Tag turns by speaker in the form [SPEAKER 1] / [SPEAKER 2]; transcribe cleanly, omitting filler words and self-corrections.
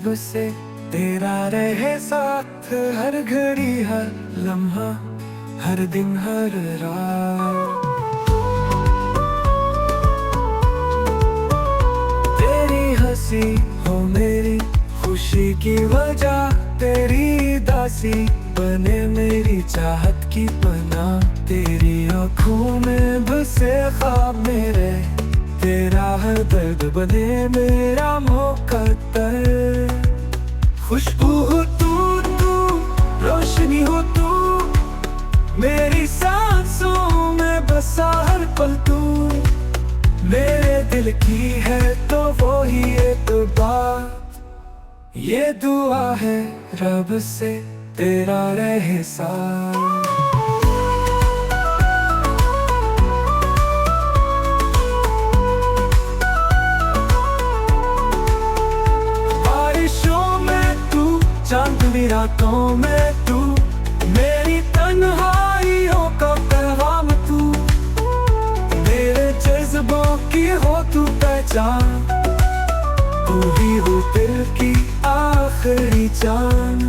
[SPEAKER 1] रब से तेरा रहे साथ, हर घड़ी हर लम्हा, हर दिन हर रात। तेरी हंसी हो मेरी खुशी की वजह, तेरी दासी बने मेरी चाहत की पनाह। तेरी आँखों में बसे ख्वाब मेरे, तेरा हर दर्द बने मेरा मुकद्दर। खुशबू हो तू, रोशनी हो तू, मेरी सांसों में बसा हर पल तू। मेरे दिल की है तो वो ही एतबार, ये दुआ है रब से तेरा रहे साथ। बारिशों में तू, चांदनी रातों में तू, मेरी तन्हाइयों का पैगाम तू। मेरे जज्बों की हो तू पहचान, तू ही हो दिल की आखिरी जान।